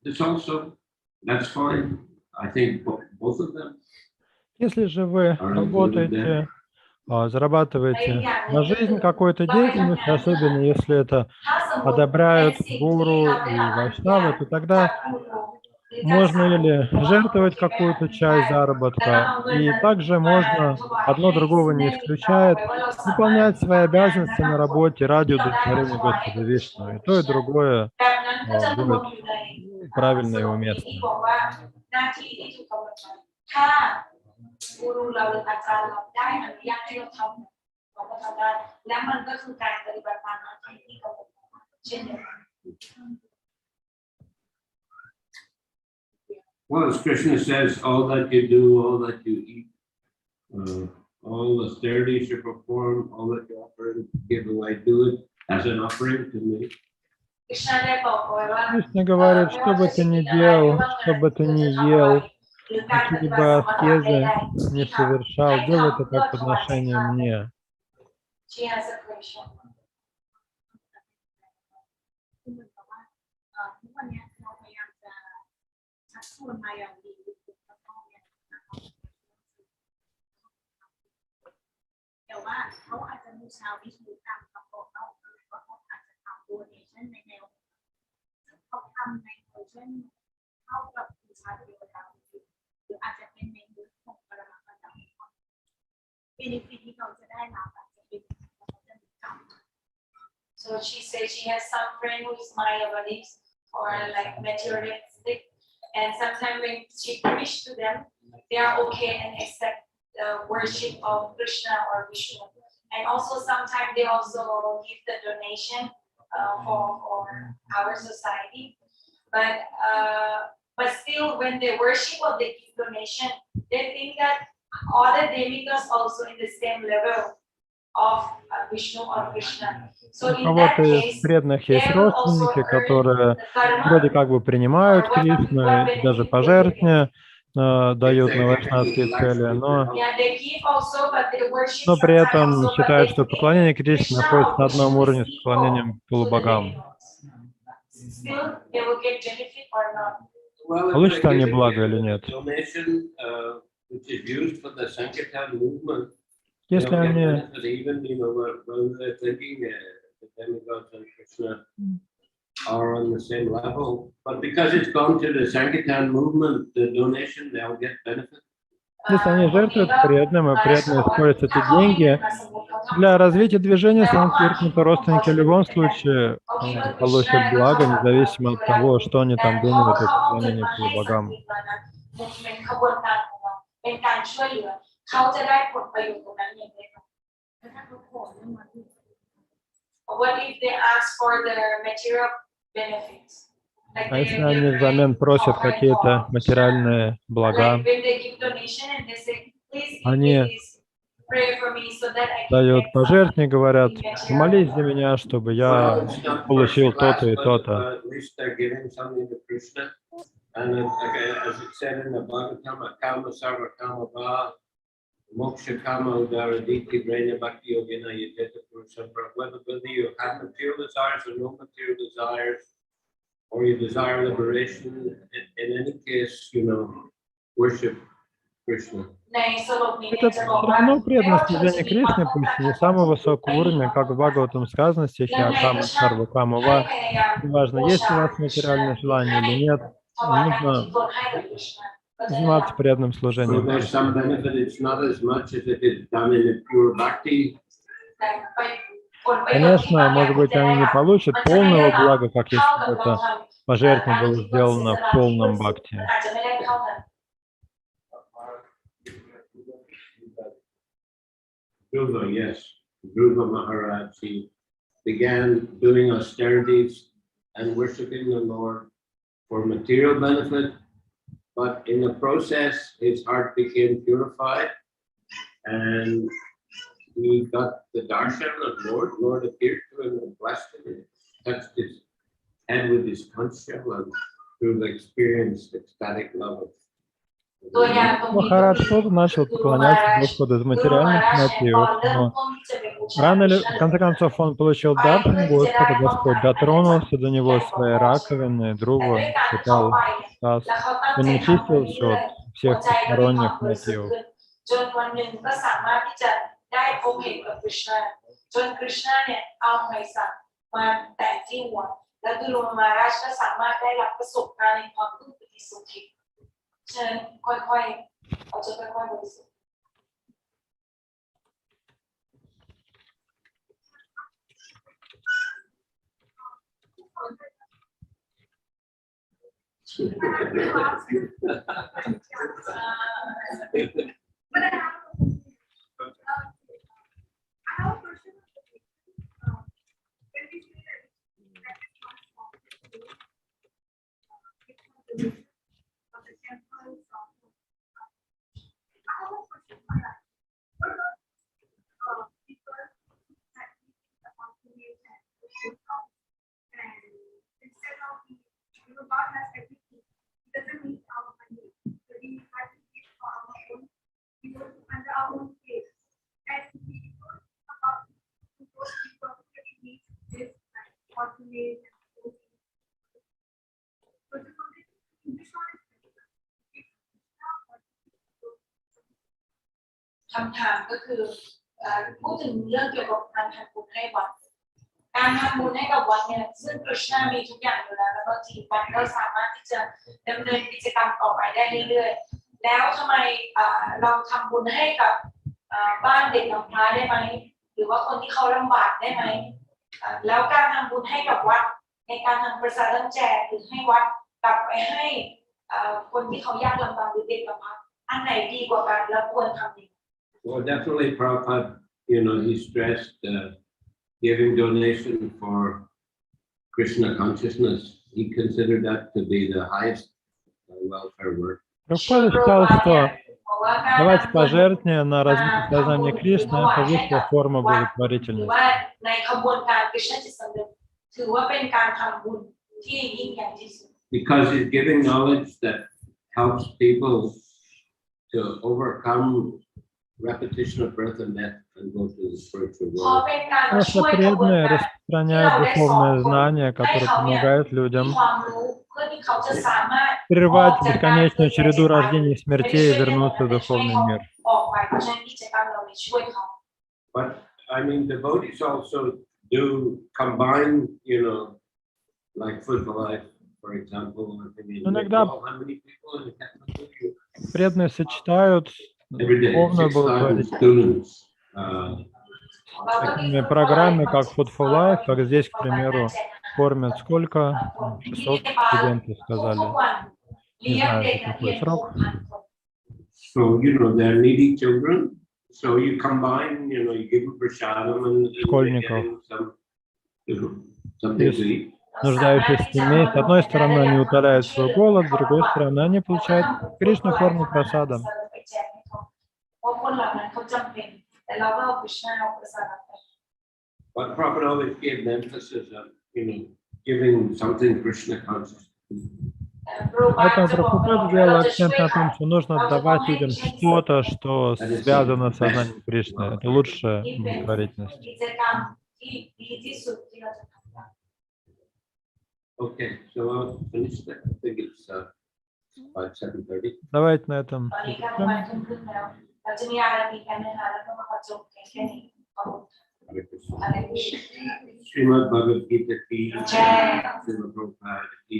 It's also, that's fine. I think both of them. Если же вы работаете, зарабатываете на жизнь какой-то деятельностью, особенно если это одобряют гуру и вайшнавы, то тогда можно или жертвовать какую-то часть заработка, и также можно, одно другого не исключает, выполнять свои обязанности на работе ради удовлетворения Господа Вишну. И то, и другое будет правильно и уместно. Well, as Krishna says, all that you do, all that you eat, all austerities you perform, all that you offer and give away, do it as an offering to me. Кришна говорит, что бы ты ни делал, что бы ты ни ел, какие-либо аскезы не совершал, делай это как подношение мне. So she says she has some friend who is Mayavadis or like materialistic, and sometimes when she preach to them, they are okay and accept the worship of Krishna or Vishnu. And also sometimes they also give the donation for our society. But still, when they worship or they give donation, they think that other demigods also in the same level of Vishnu or Krishna. So У кого-то из преданных есть родственники, которые вроде как бы принимают Кришну, и даже пожертвования дают на вайшнавские цели, но при этом считают, что поклонение Кришне находится на одном уровне с поклонением полубогам. Получат они благо или нет? Если они are on the same level, but because it's gone to the Sankirtan movement, the donation, they'll get benefit. Если они жертвуют преданным, и преданные используют эти деньги для развития движения Санкиртана, то родственники в любом случае получат благо, независимо от того, что они там думают о поклонении полубогам. What if they ask for their material benefits? А если они взамен просят какие-то материальные блага, они дают пожертвования, говорят, молись за меня, чтобы я получил то-то и то-то. Moksha kama udaraditi brahma bhakti yogena yajeta purusha. Whether you have material desires or no material desires, or you desire liberation, in any case, worship Krishna. Это все равно преданность служения Кришне, пусть не самого высокого уровня, как в Бхагаватам сказано, стихи Акама, Сарва, Камава. Неважно, есть у вас материальное желание или нет, нужно заниматься преданным служением. Конечно, может быть, они не получат полного блага, как если бы это пожертвование было сделано в полном бхакти. Dhruva, yes. Dhruva Maharaj, he began doing austerities and worshiping the Lord for material benefit, but in the process, his heart became purified, and he got the darshan of Lord. Lord appeared to him and blessed him, and touched his head with his conch shell, and through the experience, ecstatic love of Махарадж тоже начал поклоняться Господу из материальных мотивов, но рано или в конце концов он получил даршан Господа, Господь дотронулся до него своей раковины, друга, питал таз, он очистился от всех посторонних мотивов. จนวันหนึ่งก็สามารถที่จะได้พบเห็นกับคริชนาจนคริชนาเนี่ยเอาไม้สักมาแตะที่หัวแล้วกุรุมาราชก็สามารถได้รับประสบการณ์ในความปลื้มปิติสุขเชิญค่อยๆเอาจนค่อยๆบริสุทธิ์ คำถามก็คือพูดถึงเรื่องเกี่ยวกับการทำบุญให้วัดการทำบุญให้กับวัดเนี่ยซึ่งคริชนามีทุกอย่างอยู่แล้วแล้วก็ทีวัดก็สามารถที่จะดำเนินกิจกรรมต่อไปได้เรื่อยๆแล้วทำไมเราทำบุญให้กับบ้านเด็กกำพร้าได้ไหมหรือว่าคนที่เขาลำบากได้ไหมแล้วการทำบุญให้กับวัดในการทำประสาทแจกหรือให้วัดกลับไปให้คนที่เขายากลำบากหรือเด็กกำพร้าอันไหนดีกว่ากันแล้วควรทำยังไง Well, definitely, Prabhupada, he stressed giving donation for Krishna consciousness. He considered that to be the highest welfare work. Прабхупада считал, что давать пожертвования на развитие сознания Кришны – это высшая форма благотворительности. Because he's giving knowledge that helps people to overcome repetition of birth and death and go to the spiritual world. Просто преданные распространяют духовное знание, которое помогает людям прервать бесконечную череду рождений и смертей и вернуться в духовный мир. But I mean, devotees also do combine, like food for life, for example. Иногда преданные сочетают духовную благотворительность с такими программами, как Food for Life, как здесь, к примеру, кормят сколько? 600 студентов сказали. Не знаю, какой срок. So, they're needy children. So you combine, you give them prasadam and школьников. Something to eat. Нуждающихся семей. С одной стороны, они утоляют свой голод, с другой стороны, они получают Кришну в форме прасада. But Prabhupada always gave the emphasis of, giving something Krishna conscious. Поэтому Прабхупада делал акцент на том, что нужно давать людям что-то, что связано с сознанием Кришны. Это лучшая благотворительность. Okay, so I'll finish that. I think it's 7:30. Давайте на этом. Srimad Bhagavad Gita ki, Srila Prabhupada ki,